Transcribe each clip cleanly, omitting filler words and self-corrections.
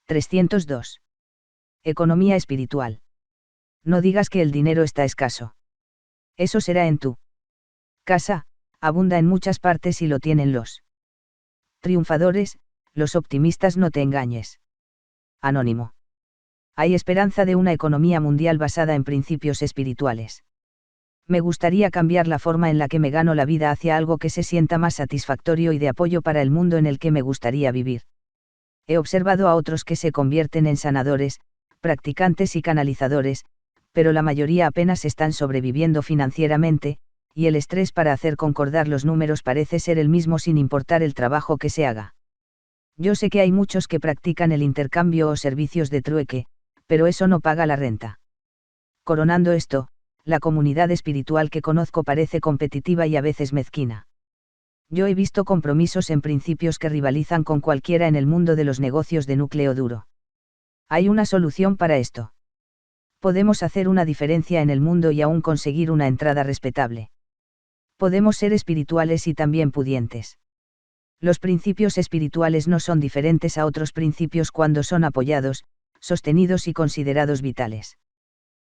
302. Economía espiritual. No digas que el dinero está escaso. Eso será en tu casa, abunda en muchas partes y lo tienen los triunfadores, los optimistas, no te engañes. Anónimo. Hay esperanza de una economía mundial basada en principios espirituales. Me gustaría cambiar la forma en la que me gano la vida hacia algo que se sienta más satisfactorio y de apoyo para el mundo en el que me gustaría vivir. He observado a otros que se convierten en sanadores, practicantes y canalizadores, pero la mayoría apenas están sobreviviendo financieramente, y el estrés para hacer concordar los números parece ser el mismo sin importar el trabajo que se haga. Yo sé que hay muchos que practican el intercambio o servicios de trueque, pero eso no paga la renta. Coronando esto, la comunidad espiritual que conozco parece competitiva y a veces mezquina. Yo he visto compromisos en principios que rivalizan con cualquiera en el mundo de los negocios de núcleo duro. Hay una solución para esto. Podemos hacer una diferencia en el mundo y aún conseguir una entrada respetable. Podemos ser espirituales y también pudientes. Los principios espirituales no son diferentes a otros principios cuando son apoyados, sostenidos y considerados vitales.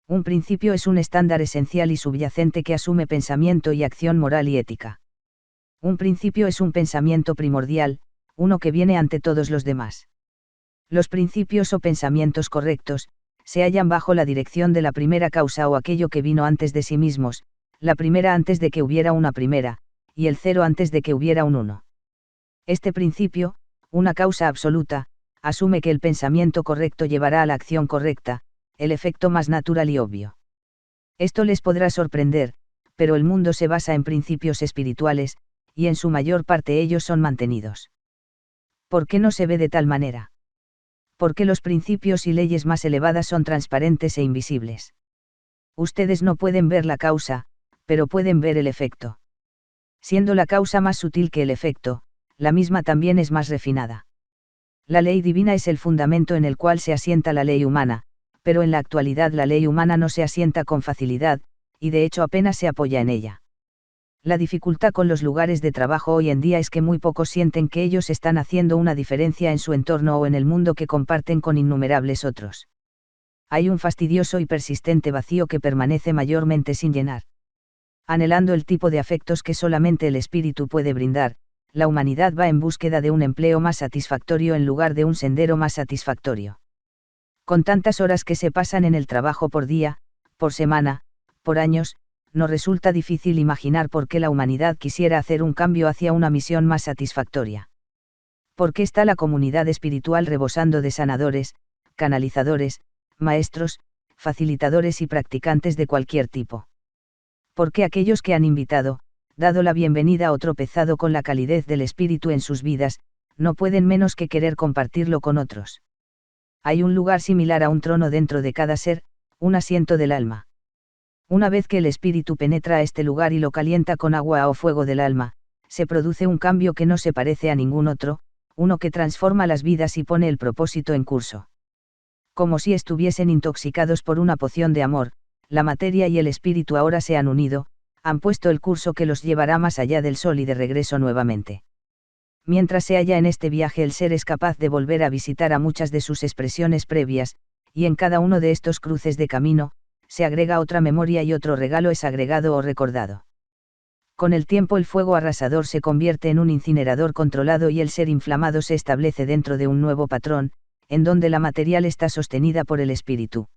Un principio es un estándar esencial y subyacente que asume pensamiento y acción moral y ética. Un principio es un pensamiento primordial, uno que viene ante todos los demás. Los principios o pensamientos correctos, se hallan bajo la dirección de la primera causa o aquello que vino antes de sí mismos, la primera antes de que hubiera una primera, y el cero antes de que hubiera un uno. Este principio, una causa absoluta, asume que el pensamiento correcto llevará a la acción correcta, el efecto más natural y obvio. Esto les podrá sorprender, pero el mundo se basa en principios espirituales, y en su mayor parte ellos son mantenidos. ¿Por qué no se ve de tal manera? Porque los principios y leyes más elevadas son transparentes e invisibles. Ustedes no pueden ver la causa, pero pueden ver el efecto. Siendo la causa más sutil que el efecto, la misma también es más refinada. La ley divina es el fundamento en el cual se asienta la ley humana, pero en la actualidad la ley humana no se asienta con facilidad, y de hecho apenas se apoya en ella. La dificultad con los lugares de trabajo hoy en día es que muy pocos sienten que ellos están haciendo una diferencia en su entorno o en el mundo que comparten con innumerables otros. Hay un fastidioso y persistente vacío que permanece mayormente sin llenar. Anhelando el tipo de afectos que solamente el espíritu puede brindar, la humanidad va en búsqueda de un empleo más satisfactorio en lugar de un sendero más satisfactorio. Con tantas horas que se pasan en el trabajo por día, por semana, por años, no resulta difícil imaginar por qué la humanidad quisiera hacer un cambio hacia una misión más satisfactoria. ¿Por qué está la comunidad espiritual rebosando de sanadores, canalizadores, maestros, facilitadores y practicantes de cualquier tipo? ¿Por qué aquellos que han invitado, dado la bienvenida o tropezado con la calidez del espíritu en sus vidas, no pueden menos que querer compartirlo con otros? Hay un lugar similar a un trono dentro de cada ser, un asiento del alma. Una vez que el espíritu penetra a este lugar y lo calienta con agua o fuego del alma, se produce un cambio que no se parece a ningún otro, uno que transforma las vidas y pone el propósito en curso. Como si estuviesen intoxicados por una poción de amor, la materia y el espíritu ahora se han unido, han puesto el curso que los llevará más allá del sol y de regreso nuevamente. Mientras se halla en este viaje el ser es capaz de volver a visitar a muchas de sus expresiones previas, y en cada uno de estos cruces de camino, se agrega otra memoria y otro regalo es agregado o recordado. Con el tiempo el fuego arrasador se convierte en un incinerador controlado y el ser inflamado se establece dentro de un nuevo patrón, en donde la material está sostenida por el espíritu.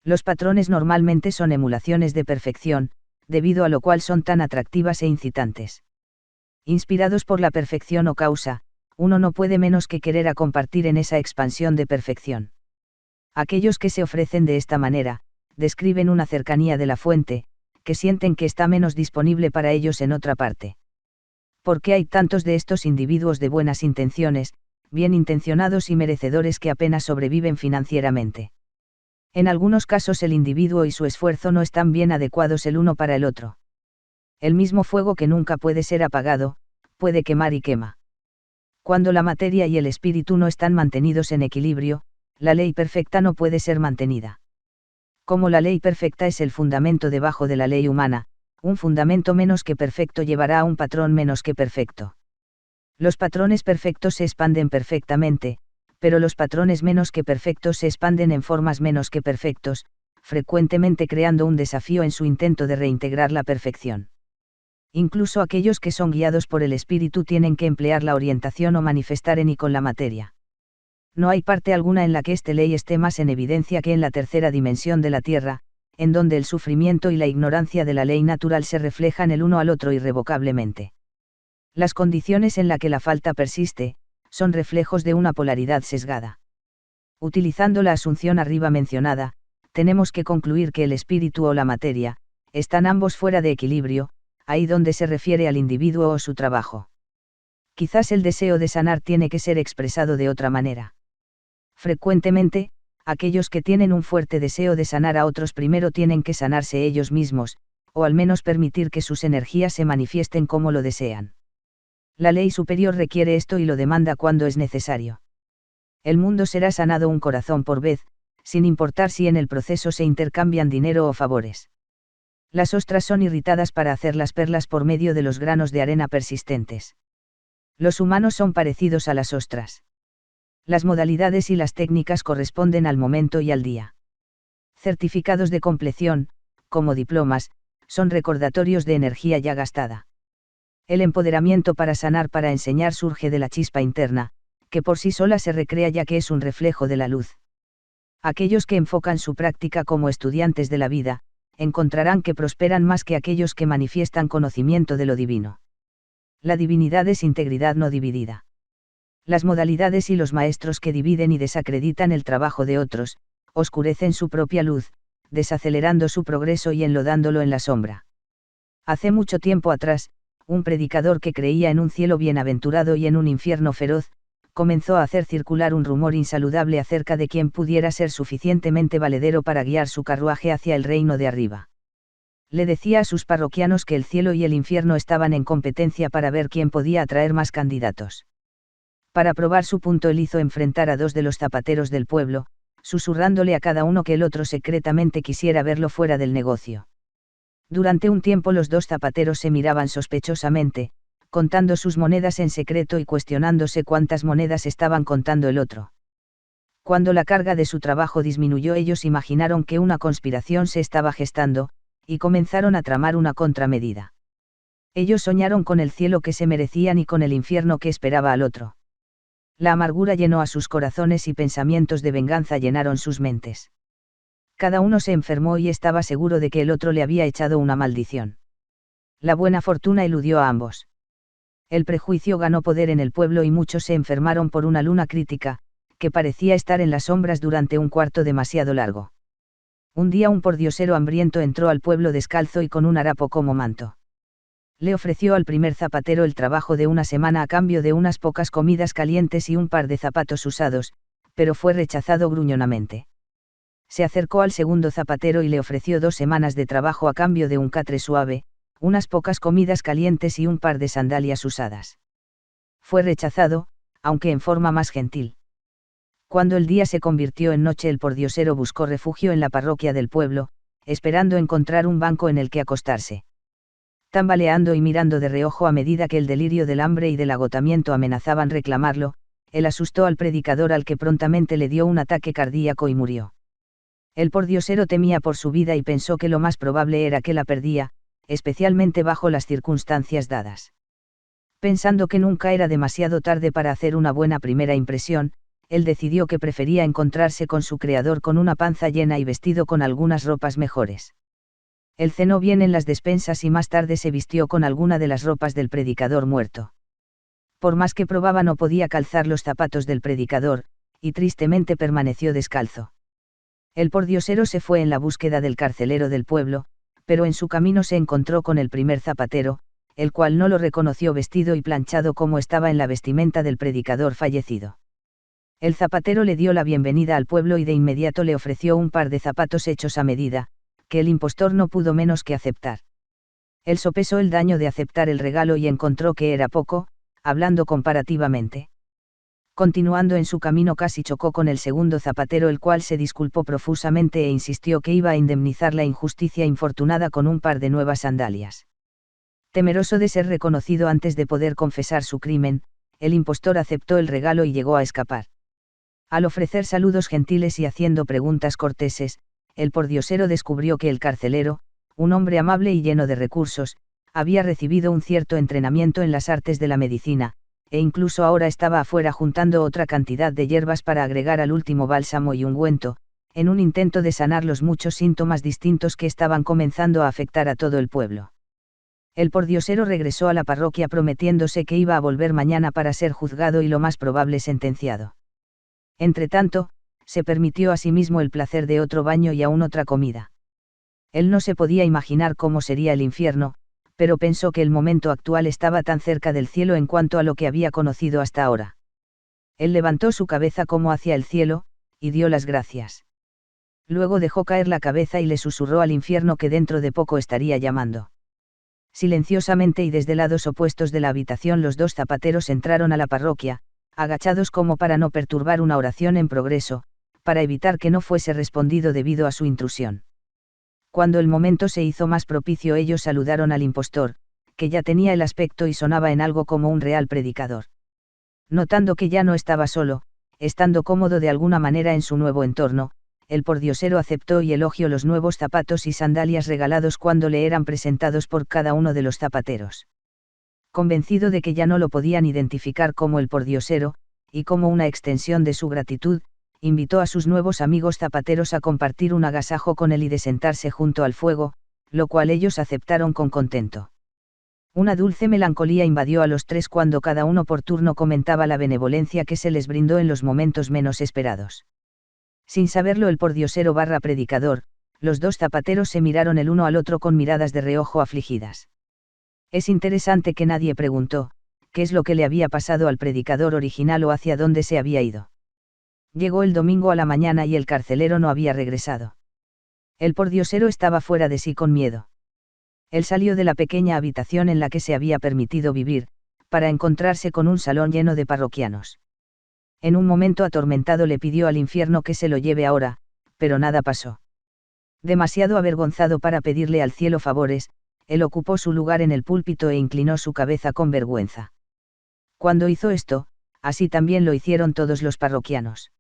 Los patrones normalmente son emulaciones de perfección, debido a lo cual son tan atractivas e incitantes. Inspirados por la perfección o causa, uno no puede menos que querer a compartir en esa expansión de perfección. Aquellos que se ofrecen de esta manera, describen una cercanía de la fuente, que sienten que está menos disponible para ellos en otra parte. ¿Por qué hay tantos de estos individuos de buenas intenciones, bien intencionados y merecedores que apenas sobreviven financieramente? En algunos casos el individuo y su esfuerzo no están bien adecuados el uno para el otro. El mismo fuego que nunca puede ser apagado, puede quemar y quema. Cuando la materia y el espíritu no están mantenidos en equilibrio, la ley perfecta no puede ser mantenida. Como la ley perfecta es el fundamento debajo de la ley humana, un fundamento menos que perfecto llevará a un patrón menos que perfecto. Los patrones perfectos se expanden perfectamente, Pero los patrones menos que perfectos se expanden en formas menos que perfectos, frecuentemente creando un desafío en su intento de reintegrar la perfección. Incluso aquellos que son guiados por el espíritu tienen que emplear la orientación o manifestar en y con la materia. No hay parte alguna en la que esta ley esté más en evidencia que en la tercera dimensión de la Tierra, en donde el sufrimiento y la ignorancia de la ley natural se reflejan el uno al otro irrevocablemente. Las condiciones en las que la falta persiste, son reflejos de una polaridad sesgada. Utilizando la asunción arriba mencionada, tenemos que concluir que el espíritu o la materia, están ambos fuera de equilibrio, ahí donde se refiere al individuo o su trabajo. Quizás el deseo de sanar tiene que ser expresado de otra manera. Frecuentemente, aquellos que tienen un fuerte deseo de sanar a otros primero tienen que sanarse ellos mismos, o al menos permitir que sus energías se manifiesten como lo desean. La ley superior requiere esto y lo demanda cuando es necesario. El mundo será sanado un corazón por vez, sin importar si en el proceso se intercambian dinero o favores. Las ostras son irritadas para hacer las perlas por medio de los granos de arena persistentes. Los humanos son parecidos a las ostras. Las modalidades y las técnicas corresponden al momento y al día. Certificados de compleción, como diplomas, son recordatorios de energía ya gastada. El empoderamiento para sanar, para enseñar, surge de la chispa interna, que por sí sola se recrea ya que es un reflejo de la luz. Aquellos que enfocan su práctica como estudiantes de la vida, encontrarán que prosperan más que aquellos que manifiestan conocimiento de lo divino. La divinidad es integridad no dividida. Las modalidades y los maestros que dividen y desacreditan el trabajo de otros, oscurecen su propia luz, desacelerando su progreso y enlodándolo en la sombra. Hace mucho tiempo atrás, un predicador que creía en un cielo bienaventurado y en un infierno feroz, comenzó a hacer circular un rumor insaludable acerca de quién pudiera ser suficientemente valedero para guiar su carruaje hacia el reino de arriba. Le decía a sus parroquianos que el cielo y el infierno estaban en competencia para ver quién podía atraer más candidatos. Para probar su punto él hizo enfrentar a dos de los zapateros del pueblo, susurrándole a cada uno que el otro secretamente quisiera verlo fuera del negocio. Durante un tiempo los dos zapateros se miraban sospechosamente, contando sus monedas en secreto y cuestionándose cuántas monedas estaban contando el otro. Cuando la carga de su trabajo disminuyó, ellos imaginaron que una conspiración se estaba gestando, y comenzaron a tramar una contramedida. Ellos soñaron con el cielo que se merecían y con el infierno que esperaba al otro. La amargura llenó a sus corazones y pensamientos de venganza llenaron sus mentes. Cada uno se enfermó y estaba seguro de que el otro le había echado una maldición. La buena fortuna eludió a ambos. El prejuicio ganó poder en el pueblo y muchos se enfermaron por una luna crítica, que parecía estar en las sombras durante un cuarto demasiado largo. Un día un pordiosero hambriento entró al pueblo descalzo y con un harapo como manto. Le ofreció al primer zapatero el trabajo de una semana a cambio de unas pocas comidas calientes y un par de zapatos usados, pero fue rechazado gruñonamente. Se acercó al segundo zapatero y le ofreció 2 semanas de trabajo a cambio de un catre suave, unas pocas comidas calientes y un par de sandalias usadas. Fue rechazado, aunque en forma más gentil. Cuando el día se convirtió en noche, el pordiosero buscó refugio en la parroquia del pueblo, esperando encontrar un banco en el que acostarse. Tambaleando y mirando de reojo a medida que el delirio del hambre y del agotamiento amenazaban reclamarlo, él asustó al predicador, al que prontamente le dio un ataque cardíaco y murió. El pordiosero temía por su vida y pensó que lo más probable era que la perdía, especialmente bajo las circunstancias dadas. Pensando que nunca era demasiado tarde para hacer una buena primera impresión, él decidió que prefería encontrarse con su creador con una panza llena y vestido con algunas ropas mejores. Él cenó bien en las despensas y más tarde se vistió con alguna de las ropas del predicador muerto. Por más que probaba no podía calzar los zapatos del predicador, y tristemente permaneció descalzo. El pordiosero se fue en la búsqueda del carcelero del pueblo, pero en su camino se encontró con el primer zapatero, el cual no lo reconoció vestido y planchado como estaba en la vestimenta del predicador fallecido. El zapatero le dio la bienvenida al pueblo y de inmediato le ofreció un par de zapatos hechos a medida, que el impostor no pudo menos que aceptar. Él sopesó el daño de aceptar el regalo y encontró que era poco, hablando comparativamente. Continuando en su camino casi chocó con el segundo zapatero, el cual se disculpó profusamente e insistió que iba a indemnizar la injusticia infortunada con un par de nuevas sandalias. Temeroso de ser reconocido antes de poder confesar su crimen, el impostor aceptó el regalo y llegó a escapar. Al ofrecer saludos gentiles y haciendo preguntas corteses, el pordiosero descubrió que el carcelero, un hombre amable y lleno de recursos, había recibido un cierto entrenamiento en las artes de la medicina, e incluso ahora estaba afuera juntando otra cantidad de hierbas para agregar al último bálsamo y ungüento, en un intento de sanar los muchos síntomas distintos que estaban comenzando a afectar a todo el pueblo. El pordiosero regresó a la parroquia prometiéndose que iba a volver mañana para ser juzgado y lo más probable sentenciado. Entretanto, se permitió a sí mismo el placer de otro baño y aún otra comida. Él no se podía imaginar cómo sería el infierno, pero pensó que el momento actual estaba tan cerca del cielo en cuanto a lo que había conocido hasta ahora. Él levantó su cabeza como hacia el cielo, y dio las gracias. Luego dejó caer la cabeza y le susurró al infierno que dentro de poco estaría llamando. Silenciosamente y desde lados opuestos de la habitación los dos zapateros entraron a la parroquia, agachados como para no perturbar una oración en progreso, para evitar que no fuese respondido debido a su intrusión. Cuando el momento se hizo más propicio ellos saludaron al impostor, que ya tenía el aspecto y sonaba en algo como un real predicador. Notando que ya no estaba solo, estando cómodo de alguna manera en su nuevo entorno, el pordiosero aceptó y elogió los nuevos zapatos y sandalias regalados cuando le eran presentados por cada uno de los zapateros. Convencido de que ya no lo podían identificar como el pordiosero, y como una extensión de su gratitud, invitó a sus nuevos amigos zapateros a compartir un agasajo con él y de sentarse junto al fuego, lo cual ellos aceptaron con contento. Una dulce melancolía invadió a los tres cuando cada uno por turno comentaba la benevolencia que se les brindó en los momentos menos esperados. Sin saberlo el pordiosero / predicador, los dos zapateros se miraron el uno al otro con miradas de reojo afligidas. Es interesante que nadie preguntó, qué es lo que le había pasado al predicador original o hacia dónde se había ido. Llegó el domingo a la mañana y el carcelero no había regresado. El pordiosero estaba fuera de sí con miedo. Él salió de la pequeña habitación en la que se había permitido vivir, para encontrarse con un salón lleno de parroquianos. En un momento atormentado le pidió al infierno que se lo lleve ahora, pero nada pasó. Demasiado avergonzado para pedirle al cielo favores, él ocupó su lugar en el púlpito e inclinó su cabeza con vergüenza. Cuando hizo esto, así también lo hicieron todos los parroquianos.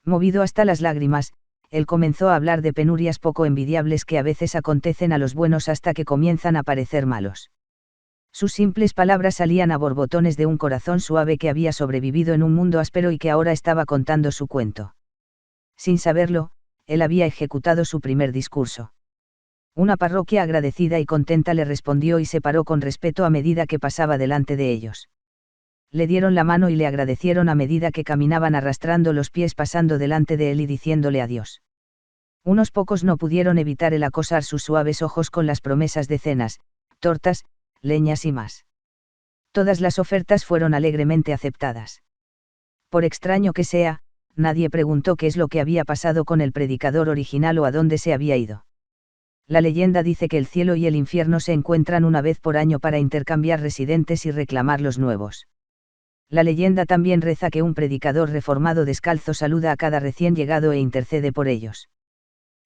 Movido hasta las lágrimas, él comenzó a hablar de penurias poco envidiables que a veces acontecen a los buenos hasta que comienzan a parecer malos. Sus simples palabras salían a borbotones de un corazón suave que había sobrevivido en un mundo áspero y que ahora estaba contando su cuento. Sin saberlo, él había ejecutado su primer discurso. Una parroquia agradecida y contenta le respondió y se paró con respeto a medida que pasaba delante de ellos. Le dieron la mano y le agradecieron a medida que caminaban arrastrando los pies pasando delante de él y diciéndole adiós. Unos pocos no pudieron evitar el acosar sus suaves ojos con las promesas de cenas, tortas, leñas y más. Todas las ofertas fueron alegremente aceptadas. Por extraño que sea, nadie preguntó qué es lo que había pasado con el predicador original o a dónde se había ido. La leyenda dice que el cielo y el infierno se encuentran una vez por año para intercambiar residentes y reclamar los nuevos. La leyenda también reza que un predicador reformado descalzo saluda a cada recién llegado e intercede por ellos.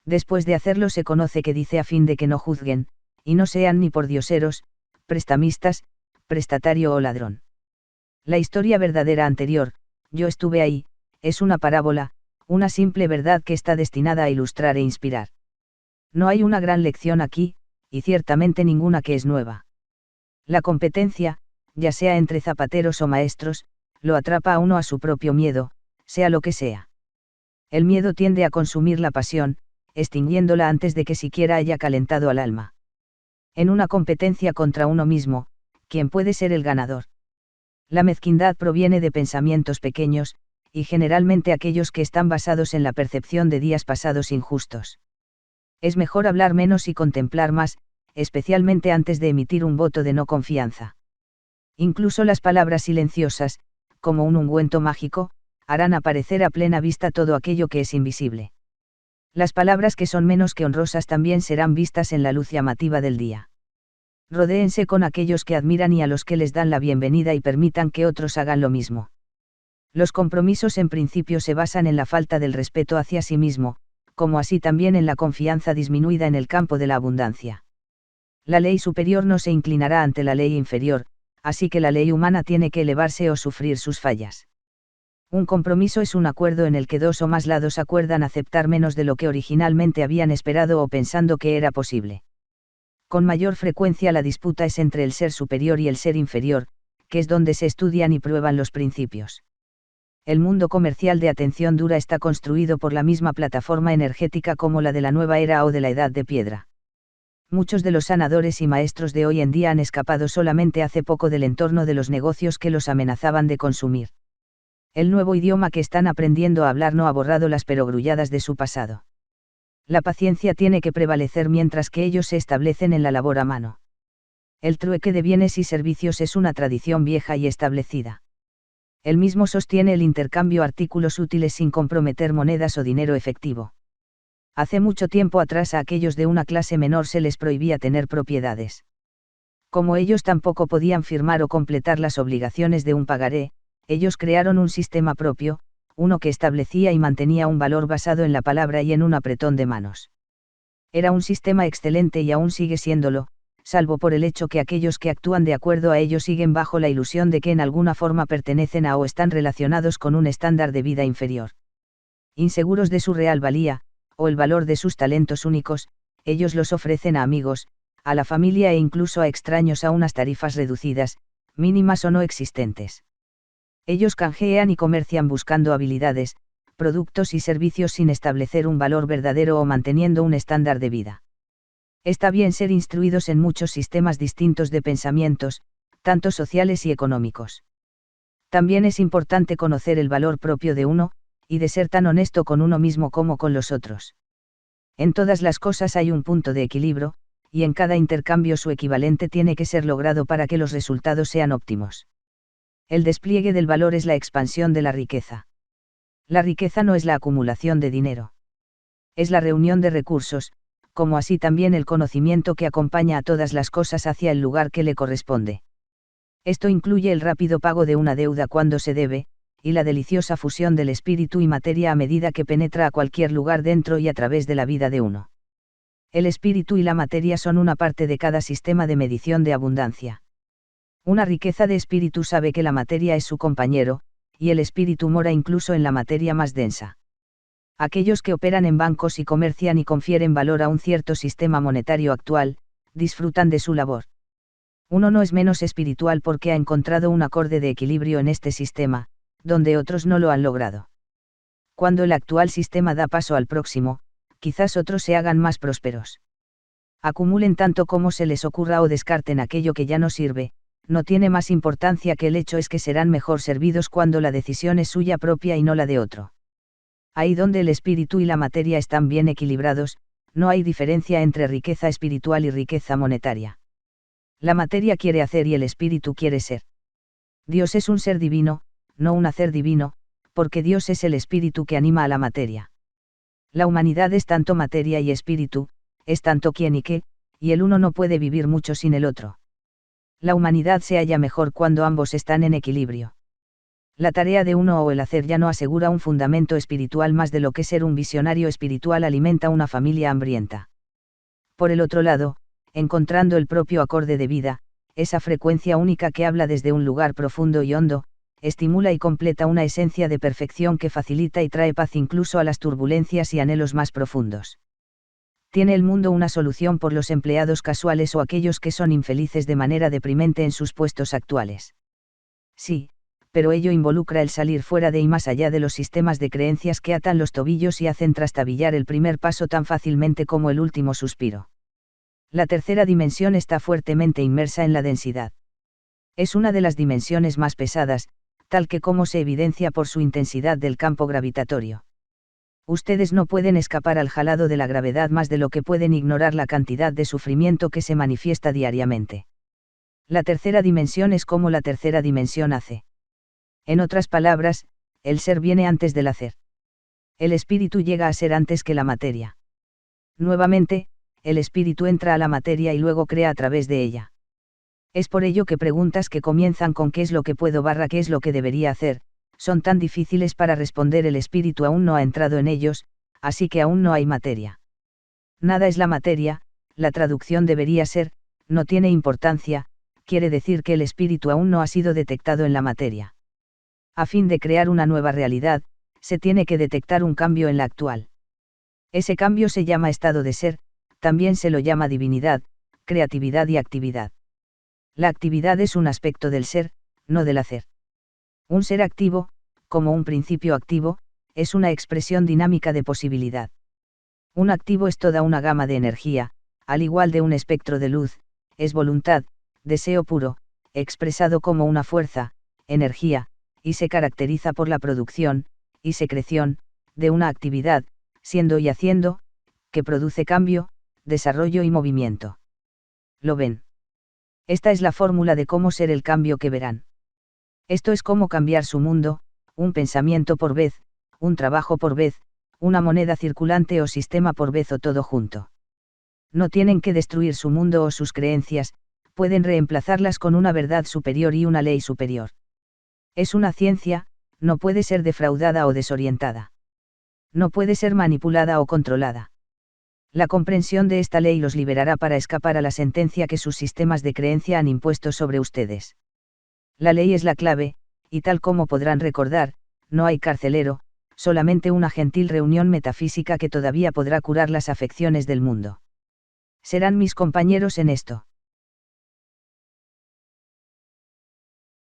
Después de hacerlo se conoce que dice a fin de que no juzguen, y no sean ni pordioseros, prestamistas, prestatario o ladrón. La historia verdadera anterior, yo estuve ahí, es una parábola, una simple verdad que está destinada a ilustrar e inspirar. No hay una gran lección aquí, y ciertamente ninguna que es nueva. La competencia, ya sea entre zapateros o maestros, lo atrapa a uno a su propio miedo, sea lo que sea. El miedo tiende a consumir la pasión, extinguiéndola antes de que siquiera haya calentado al alma. En una competencia contra uno mismo, ¿quién puede ser el ganador? La mezquindad proviene de pensamientos pequeños, y generalmente aquellos que están basados en la percepción de días pasados injustos. Es mejor hablar menos y contemplar más, especialmente antes de emitir un voto de no confianza. Incluso las palabras silenciosas, como un ungüento mágico, harán aparecer a plena vista todo aquello que es invisible. Las palabras que son menos que honrosas también serán vistas en la luz llamativa del día. Rodéense con aquellos que admiran y a los que les dan la bienvenida y permitan que otros hagan lo mismo. Los compromisos en principio se basan en la falta del respeto hacia sí mismo, como así también en la confianza disminuida en el campo de la abundancia. La ley superior no se inclinará ante la ley inferior, así que la ley humana tiene que elevarse o sufrir sus fallas. Un compromiso es un acuerdo en el que dos o más lados acuerdan aceptar menos de lo que originalmente habían esperado o pensando que era posible. Con mayor frecuencia la disputa es entre el ser superior y el ser inferior, que es donde se estudian y prueban los principios. El mundo comercial de atención dura está construido por la misma plataforma energética como la de la nueva era o de la edad de piedra. Muchos de los sanadores y maestros de hoy en día han escapado solamente hace poco del entorno de los negocios que los amenazaban de consumir. El nuevo idioma que están aprendiendo a hablar no ha borrado las perogrulladas de su pasado. La paciencia tiene que prevalecer mientras que ellos se establecen en la labor a mano. El trueque de bienes y servicios es una tradición vieja y establecida. Él mismo sostiene el intercambio artículos útiles sin comprometer monedas o dinero efectivo. Hace mucho tiempo atrás a aquellos de una clase menor se les prohibía tener propiedades. Como ellos tampoco podían firmar o completar las obligaciones de un pagaré, ellos crearon un sistema propio, uno que establecía y mantenía un valor basado en la palabra y en un apretón de manos. Era un sistema excelente y aún sigue siéndolo, salvo por el hecho que aquellos que actúan de acuerdo a ello siguen bajo la ilusión de que en alguna forma pertenecen a o están relacionados con un estándar de vida inferior. Inseguros de su real valía, o el valor de sus talentos únicos, ellos los ofrecen a amigos, a la familia e incluso a extraños a unas tarifas reducidas, mínimas o no existentes. Ellos canjean y comercian buscando habilidades, productos y servicios sin establecer un valor verdadero o manteniendo un estándar de vida. Está bien ser instruidos en muchos sistemas distintos de pensamientos, tanto sociales y económicos. También es importante conocer el valor propio de uno, y de ser tan honesto con uno mismo como con los otros. En todas las cosas hay un punto de equilibrio, y en cada intercambio su equivalente tiene que ser logrado para que los resultados sean óptimos. El despliegue del valor es la expansión de la riqueza. La riqueza no es la acumulación de dinero. Es la reunión de recursos, como así también el conocimiento que acompaña a todas las cosas hacia el lugar que le corresponde. Esto incluye el rápido pago de una deuda cuando se debe, y la deliciosa fusión del espíritu y materia a medida que penetra a cualquier lugar dentro y a través de la vida de uno. El espíritu y la materia son una parte de cada sistema de medición de abundancia. Una riqueza de espíritu sabe que la materia es su compañero, y el espíritu mora incluso en la materia más densa. Aquellos que operan en bancos y comercian y confieren valor a un cierto sistema monetario actual, disfrutan de su labor. Uno no es menos espiritual porque ha encontrado un acorde de equilibrio en este sistema, donde otros no lo han logrado. Cuando el actual sistema da paso al próximo, quizás otros se hagan más prósperos. Acumulen tanto como se les ocurra o descarten aquello que ya no sirve, no tiene más importancia que el hecho es que serán mejor servidos cuando la decisión es suya propia y no la de otro. Ahí donde el espíritu y la materia están bien equilibrados, no hay diferencia entre riqueza espiritual y riqueza monetaria. La materia quiere hacer y el espíritu quiere ser. Dios es un ser divino, no un hacer divino, porque Dios es el espíritu que anima a la materia. La humanidad es tanto materia y espíritu, es tanto quién y qué, y el uno no puede vivir mucho sin el otro. La humanidad se halla mejor cuando ambos están en equilibrio. La tarea de uno o el hacer ya no asegura un fundamento espiritual más de lo que ser un visionario espiritual alimenta una familia hambrienta. Por el otro lado, encontrando el propio acorde de vida, esa frecuencia única que habla desde un lugar profundo y hondo, estimula y completa una esencia de perfección que facilita y trae paz incluso a las turbulencias y anhelos más profundos. ¿Tiene el mundo una solución por los empleados casuales o aquellos que son infelices de manera deprimente en sus puestos actuales? Sí, pero ello involucra el salir fuera de y más allá de los sistemas de creencias que atan los tobillos y hacen trastabillar el primer paso tan fácilmente como el último suspiro. La tercera dimensión está fuertemente inmersa en la densidad. Es una de las dimensiones más pesadas, tal que como se evidencia por su intensidad del campo gravitatorio. Ustedes no pueden escapar al jalado de la gravedad más de lo que pueden ignorar la cantidad de sufrimiento que se manifiesta diariamente. La tercera dimensión es como la tercera dimensión hace. En otras palabras, el ser viene antes del hacer. El espíritu llega a ser antes que la materia. Nuevamente, el espíritu entra a la materia y luego crea a través de ella. Es por ello que preguntas que comienzan con qué es lo que puedo / qué es lo que debería hacer, son tan difíciles para responder. El espíritu aún no ha entrado en ellos, así que aún no hay materia. Nada es la materia, la traducción debería ser, no tiene importancia, quiere decir que el espíritu aún no ha sido detectado en la materia. A fin de crear una nueva realidad, se tiene que detectar un cambio en la actual. Ese cambio se llama estado de ser, también se lo llama divinidad, creatividad y actividad. La actividad es un aspecto del ser, no del hacer. Un ser activo, como un principio activo, es una expresión dinámica de posibilidad. Un activo es toda una gama de energía, al igual de un espectro de luz, es voluntad, deseo puro, expresado como una fuerza, energía, y se caracteriza por la producción, y secreción, de una actividad, siendo y haciendo, que produce cambio, desarrollo y movimiento. ¿Lo ven? Esta es la fórmula de cómo ser el cambio que verán. Esto es cómo cambiar su mundo, un pensamiento por vez, un trabajo por vez, una moneda circulante o sistema por vez o todo junto. No tienen que destruir su mundo o sus creencias, pueden reemplazarlas con una verdad superior y una ley superior. Es una ciencia, no puede ser defraudada o desorientada. No puede ser manipulada o controlada. La comprensión de esta ley los liberará para escapar a la sentencia que sus sistemas de creencia han impuesto sobre ustedes. La ley es la clave, y tal como podrán recordar, no hay carcelero, solamente una gentil reunión metafísica que todavía podrá curar las afecciones del mundo. Serán mis compañeros en esto.